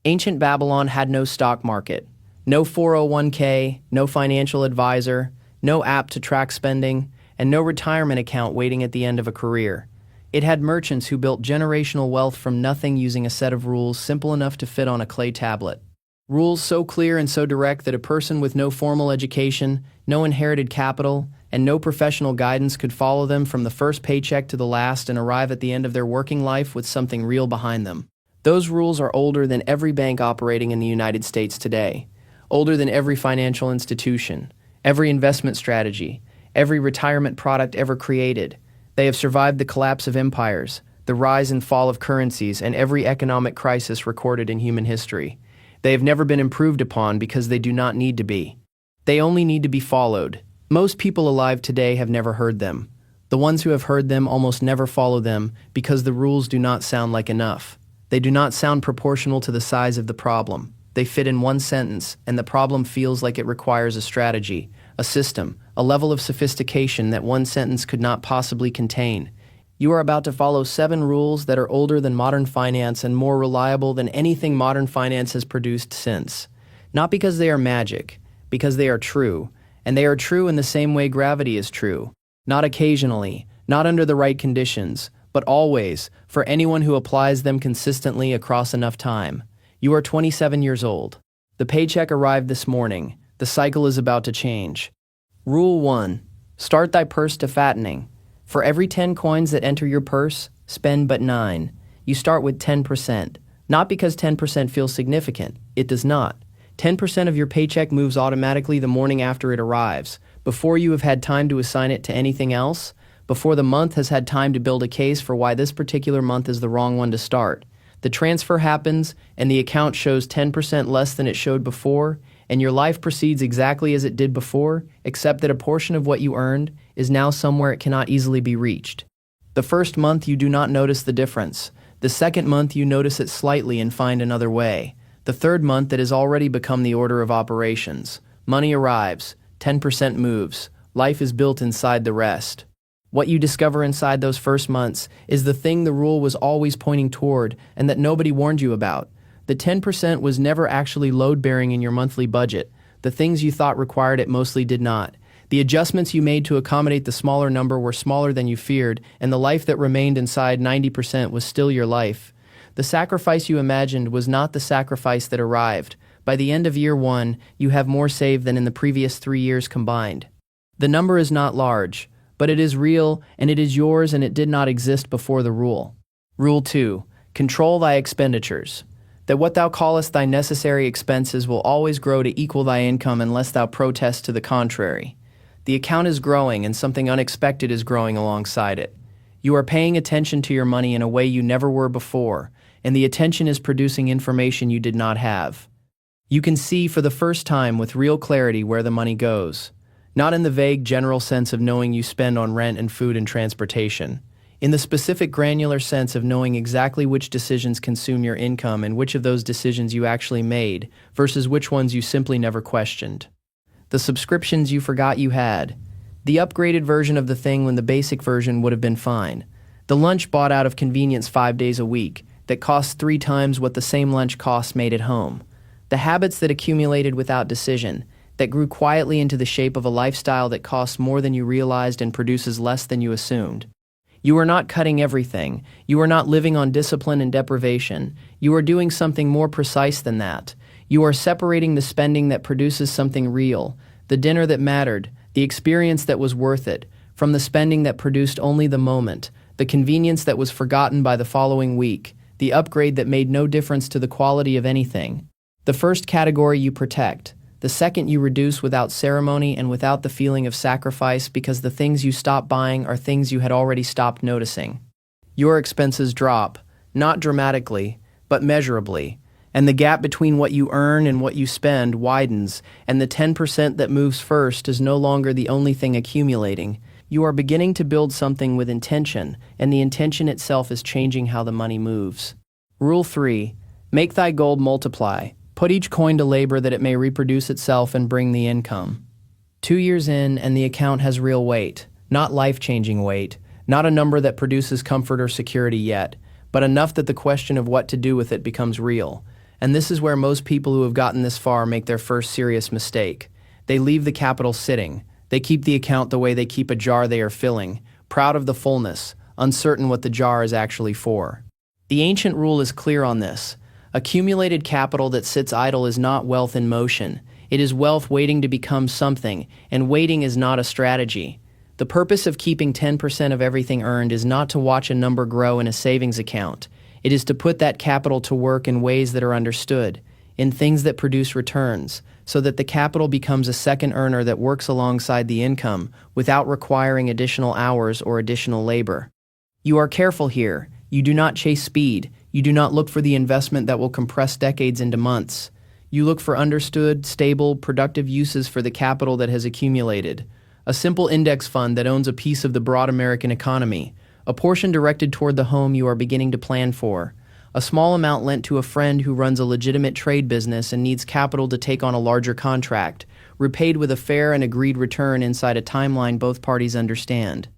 Ancient Babylon had no stock market, no 401k, no financial advisor, no app to track spending, and no retirement account waiting at the end of a career. It had merchants who built generational wealth from nothing using a set of rules simple enough to fit on a clay tablet. Rules so clear and so direct that a person with no formal education, no inherited capital, and no professional guidance could follow them from the first paycheck to the last and arrive at the end of their working life with something real behind them. Those rules are older than every bank operating in the United States today, older than every financial institution, every investment strategy, every retirement product ever created. They have survived the collapse of empires, the rise and fall of currencies, and every economic crisis recorded in human history. They have never been improved upon because they do not need to be. They only need to be followed. Most people alive today have never heard them. The ones who have heard them almost never follow them because the rules do not sound like enough. They do not sound proportional to the size of the problem. They fit in one sentence, and the problem feels like it requires a strategy, a system, a level of sophistication that one sentence could not possibly contain. You are about to follow 7 rules that are older than modern finance and more reliable than anything modern finance has produced since. Not because they are magic, because they are true, and they are true in the same way gravity is true. Not occasionally, not under the right conditions, but always, for anyone who applies them consistently across enough time. You are 27 years old. The paycheck arrived this morning. The cycle is about to change. Rule 1. Start thy purse to fattening. For every 10 coins that enter your purse, spend but 9. You start with 10%. Not because 10% feels significant. It does not. 10% of your paycheck moves automatically the morning after it arrives, before you have had time to assign it to anything else, before the month has had time to build a case for why this particular month is the wrong one to start. The transfer happens, and the account shows 10% less than it showed before, and your life proceeds exactly as it did before, except that a portion of what you earned is now somewhere it cannot easily be reached. The first month you do not notice the difference. The second month you notice it slightly and find another way. The third month it has already become the order of operations. Money arrives, 10% moves. Life is built inside the rest. What you discover inside those first months is the thing the rule was always pointing toward and that nobody warned you about. The 10% was never actually load-bearing in your monthly budget. The things you thought required it mostly did not. The adjustments you made to accommodate the smaller number were smaller than you feared, and the life that remained inside 90% was still your life. The sacrifice you imagined was not the sacrifice that arrived. By the end of year 1, you have more saved than in the previous 3 years combined. The number is not large, but it is real, and it is yours, and it did not exist before the rule. Rule 2. Control thy expenditures. That what thou callest thy necessary expenses will always grow to equal thy income unless thou protest to the contrary. The account is growing, and something unexpected is growing alongside it. You are paying attention to your money in a way you never were before, and the attention is producing information you did not have. You can see for the first time with real clarity where the money goes. Not in the vague general sense of knowing you spend on rent and food and transportation. In the specific granular sense of knowing exactly which decisions consume your income and which of those decisions you actually made versus which ones you simply never questioned. The subscriptions you forgot you had. The upgraded version of the thing when the basic version would have been fine. The lunch bought out of convenience 5 days a week that costs 3 times what the same lunch costs made at home. The habits that accumulated without decision, that grew quietly into the shape of a lifestyle that costs more than you realized and produces less than you assumed. You are not cutting everything. You are not living on discipline and deprivation. You are doing something more precise than that. You are separating the spending that produces something real, the dinner that mattered, the experience that was worth it, from the spending that produced only the moment, the convenience that was forgotten by the following week, the upgrade that made no difference to the quality of anything. The first category you protect. The second you reduce without ceremony and without the feeling of sacrifice because the things you stop buying are things you had already stopped noticing. Your expenses drop, not dramatically, but measurably, and the gap between what you earn and what you spend widens, and the 10% that moves first is no longer the only thing accumulating. You are beginning to build something with intention, and the intention itself is changing how the money moves. Rule 3. Make thy gold multiply. Put each coin to labor that it may reproduce itself and bring the income. 2 years in, and the account has real weight, not life-changing weight, not a number that produces comfort or security yet, but enough that the question of what to do with it becomes real. And this is where most people who have gotten this far make their first serious mistake. They leave the capital sitting. They keep the account the way they keep a jar they are filling, proud of the fullness, uncertain what the jar is actually for. The ancient rule is clear on this. Accumulated capital that sits idle is not wealth in motion. It is wealth waiting to become something, and waiting is not a strategy. The purpose of keeping 10% of everything earned is not to watch a number grow in a savings account. It is to put that capital to work in ways that are understood, in things that produce returns, so that the capital becomes a second earner that works alongside the income without requiring additional hours or additional labor. You are careful here. You do not chase speed. You do not look for the investment that will compress decades into months. You look for understood, stable, productive uses for the capital that has accumulated. A simple index fund that owns a piece of the broad American economy, a portion directed toward the home you are beginning to plan for, a small amount lent to a friend who runs a legitimate trade business and needs capital to take on a larger contract, repaid with a fair and agreed return inside a timeline both parties understand.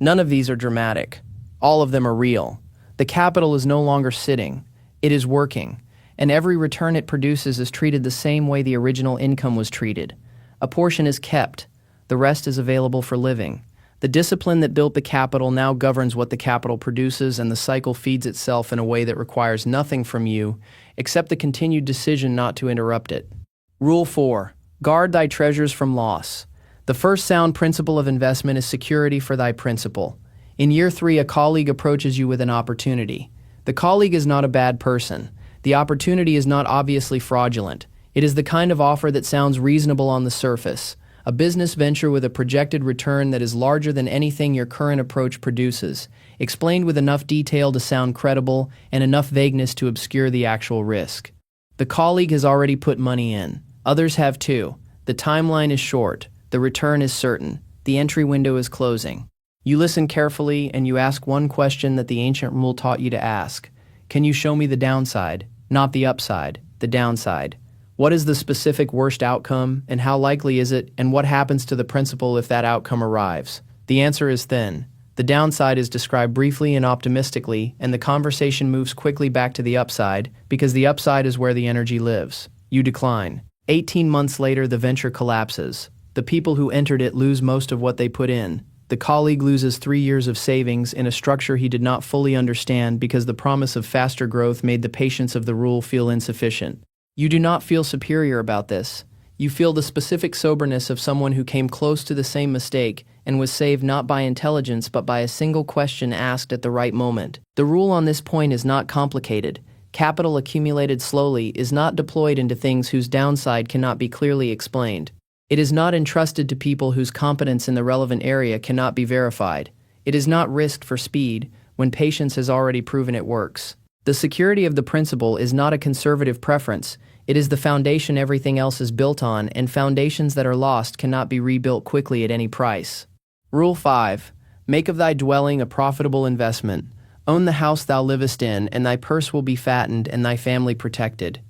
None of these are dramatic. All of them are real. The capital is no longer sitting. It is working. And every return it produces is treated the same way the original income was treated. A portion is kept. The rest is available for living. The discipline that built the capital now governs what the capital produces, and the cycle feeds itself in a way that requires nothing from you except the continued decision not to interrupt it. Rule 4. Guard thy treasures from loss. The first sound principle of investment is security for thy principal. In year 3, a colleague approaches you with an opportunity. The colleague is not a bad person. The opportunity is not obviously fraudulent. It is the kind of offer that sounds reasonable on the surface. A business venture with a projected return that is larger than anything your current approach produces, explained with enough detail to sound credible and enough vagueness to obscure the actual risk. The colleague has already put money in. Others have too. The timeline is short. The return is certain. The entry window is closing. You listen carefully and you ask one question that the ancient rule taught you to ask. Can you show me the downside? Not the upside, the downside. What is the specific worst outcome, and how likely is it, and what happens to the principal if that outcome arrives? The answer is thin. The downside is described briefly and optimistically, and the conversation moves quickly back to the upside, because the upside is where the energy lives. You decline. 18 months later, the venture collapses. The people who entered it lose most of what they put in. The colleague loses 3 years of savings in a structure he did not fully understand because the promise of faster growth made the patience of the rule feel insufficient. You do not feel superior about this. You feel the specific soberness of someone who came close to the same mistake and was saved not by intelligence but by a single question asked at the right moment. The rule on this point is not complicated. Capital accumulated slowly is not deployed into things whose downside cannot be clearly explained. It is not entrusted to people whose competence in the relevant area cannot be verified. It is not risked for speed when patience has already proven it works. The security of the principal is not a conservative preference. It is the foundation everything else is built on, and foundations that are lost cannot be rebuilt quickly at any price. Rule 5. Make of thy dwelling a profitable investment. Own the house thou livest in, and thy purse will be fattened and thy family protected.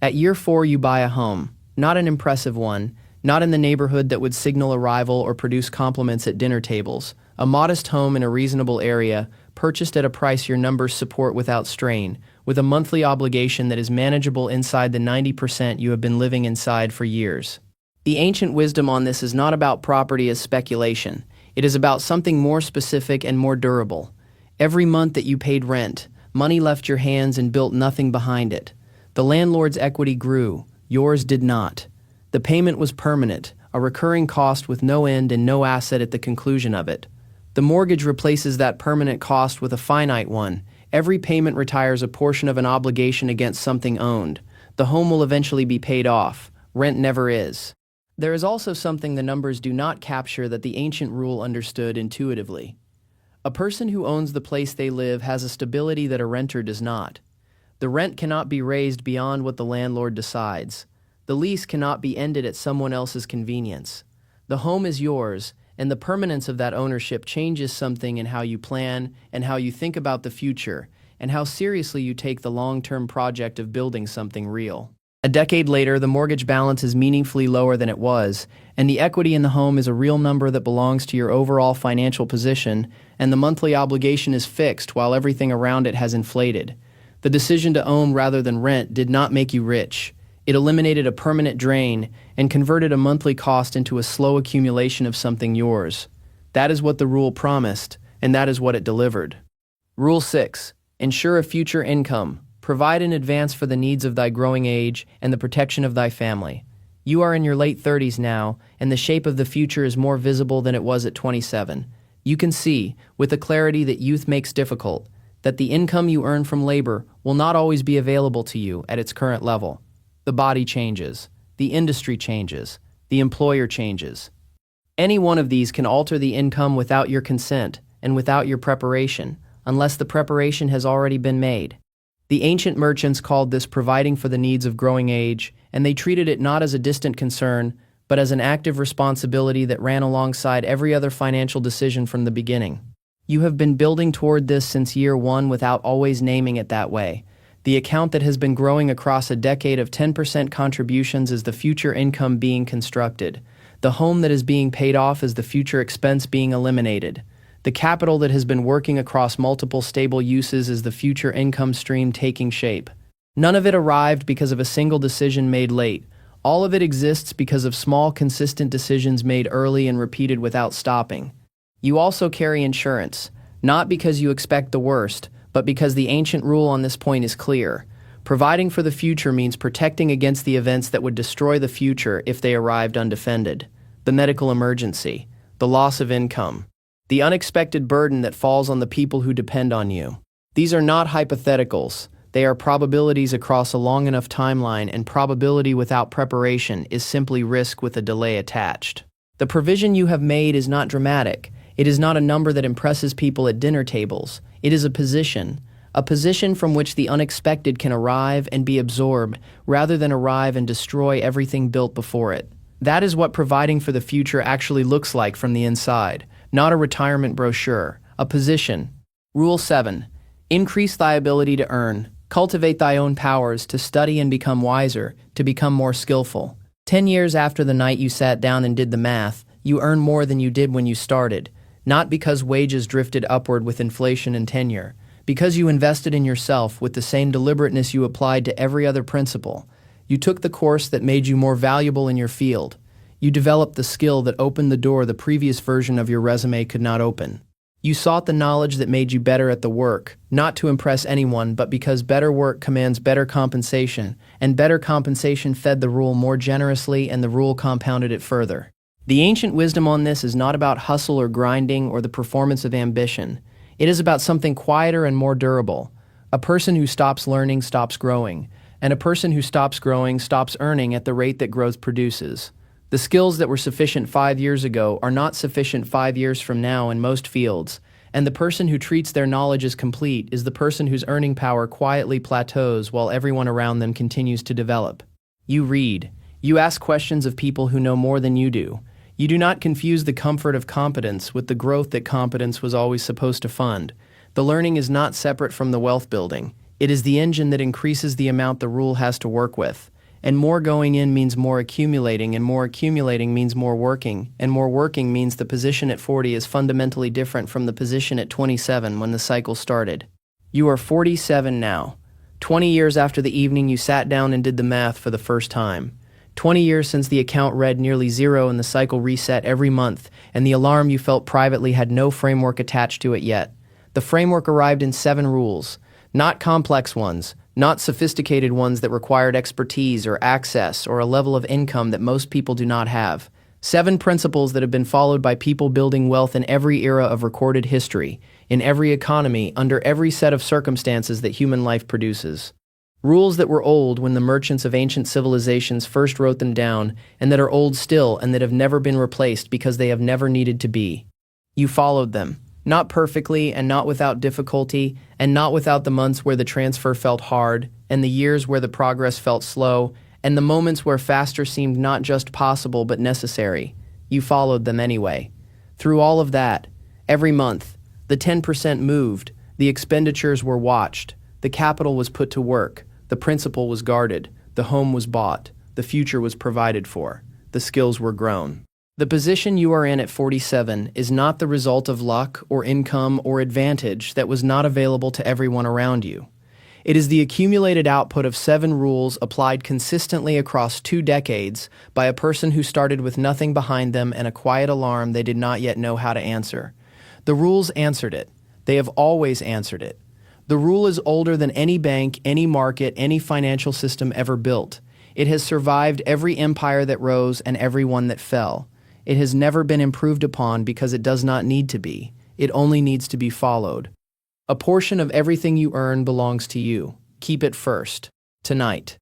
At year 4 you buy a home, not an impressive one, not in the neighborhood that would signal arrival or produce compliments at dinner tables. A modest home in a reasonable area, purchased at a price your numbers support without strain, with a monthly obligation that is manageable inside the 90% you have been living inside for years. The ancient wisdom on this is not about property as speculation. It is about something more specific and more durable. Every month that you paid rent, money left your hands and built nothing behind it. The landlord's equity grew, yours did not. The payment was permanent, a recurring cost with no end and no asset at the conclusion of it. The mortgage replaces that permanent cost with a finite one. Every payment retires a portion of an obligation against something owned. The home will eventually be paid off. Rent never is. There is also something the numbers do not capture that the ancient rule understood intuitively. A person who owns the place they live has a stability that a renter does not. The rent cannot be raised beyond what the landlord decides. The lease cannot be ended at someone else's convenience. The home is yours, and the permanence of that ownership changes something in how you plan and how you think about the future and how seriously you take the long-term project of building something real. A decade later, the mortgage balance is meaningfully lower than it was, and the equity in the home is a real number that belongs to your overall financial position, and the monthly obligation is fixed while everything around it has inflated. The decision to own rather than rent did not make you rich. It eliminated a permanent drain and converted a monthly cost into a slow accumulation of something yours. That is what the rule promised, and that is what it delivered. Rule 6. Ensure a future income. Provide in advance for the needs of thy growing age and the protection of thy family. You are in your late 30s now, and the shape of the future is more visible than it was at 27. You can see, with the clarity that youth makes difficult, that the income you earn from labor will not always be available to you at its current level. The body changes, the industry changes, the employer changes. Any one of these can alter the income without your consent and without your preparation, unless the preparation has already been made. The ancient merchants called this providing for the needs of growing age, and they treated it not as a distant concern, but as an active responsibility that ran alongside every other financial decision from the beginning. You have been building toward this since year one without always naming it that way. The account that has been growing across a decade of 10% contributions is the future income being constructed. The home that is being paid off is the future expense being eliminated. The capital that has been working across multiple stable uses is the future income stream taking shape. None of it arrived because of a single decision made late. All of it exists because of small, consistent decisions made early and repeated without stopping. You also carry insurance, not because you expect the worst, but because the ancient rule on this point is clear. Providing for the future means protecting against the events that would destroy the future if they arrived undefended. The medical emergency, the loss of income, the unexpected burden that falls on the people who depend on you. These are not hypotheticals. They are probabilities across a long enough timeline, and probability without preparation is simply risk with a delay attached. The provision you have made is not dramatic. It is not a number that impresses people at dinner tables. It is a position from which the unexpected can arrive and be absorbed, rather than arrive and destroy everything built before it. That is what providing for the future actually looks like from the inside, not a retirement brochure, a position. Rule 7. Increase thy ability to earn. Cultivate thy own powers, to study and become wiser, to become more skillful. 10 years after the night you sat down and did the math, you earn more than you did when you started, not because wages drifted upward with inflation and tenure, because you invested in yourself with the same deliberateness you applied to every other principle. You took the course that made you more valuable in your field. You developed the skill that opened the door the previous version of your resume could not open. You sought the knowledge that made you better at the work, not to impress anyone, but because better work commands better compensation, and better compensation fed the rule more generously and the rule compounded it further. The ancient wisdom on this is not about hustle or grinding or the performance of ambition. It is about something quieter and more durable. A person who stops learning stops growing, and a person who stops growing stops earning at the rate that growth produces. The skills that were sufficient 5 years ago are not sufficient 5 years from now in most fields, and the person who treats their knowledge as complete is the person whose earning power quietly plateaus while everyone around them continues to develop. You read. You ask questions of people who know more than you do. You do not confuse the comfort of competence with the growth that competence was always supposed to fund. The learning is not separate from the wealth building. It is the engine that increases the amount the rule has to work with. And more going in means more accumulating, and more accumulating means more working, and more working means the position at 40 is fundamentally different from the position at 27 when the cycle started. You are 47 now. 20 years after the evening you sat down and did the math for the first time. 20 years since the account read nearly zero and the cycle reset every month, and the alarm you felt privately had no framework attached to it yet. The framework arrived in 7 rules, not complex ones, not sophisticated ones that required expertise or access or a level of income that most people do not have. 7 principles that have been followed by people building wealth in every era of recorded history, in every economy, under every set of circumstances that human life produces. Rules that were old when the merchants of ancient civilizations first wrote them down, and that are old still and that have never been replaced because they have never needed to be. You followed them. Not perfectly, and not without difficulty, and not without the months where the transfer felt hard, and the years where the progress felt slow, and the moments where faster seemed not just possible but necessary. You followed them anyway. Through all of that, every month, the 10% moved, the expenditures were watched, the capital was put to work, the principal was guarded, the home was bought, the future was provided for, the skills were grown. The position you are in at 47 is not the result of luck or income or advantage that was not available to everyone around you. It is the accumulated output of 7 rules applied consistently across 2 decades by a person who started with nothing behind them and a quiet alarm they did not yet know how to answer. The rules answered it. They have always answered it. The rule is older than any bank, any market, any financial system ever built. It has survived every empire that rose and every one that fell. It has never been improved upon because it does not need to be. It only needs to be followed. A portion of everything you earn belongs to you. Keep it first. Tonight.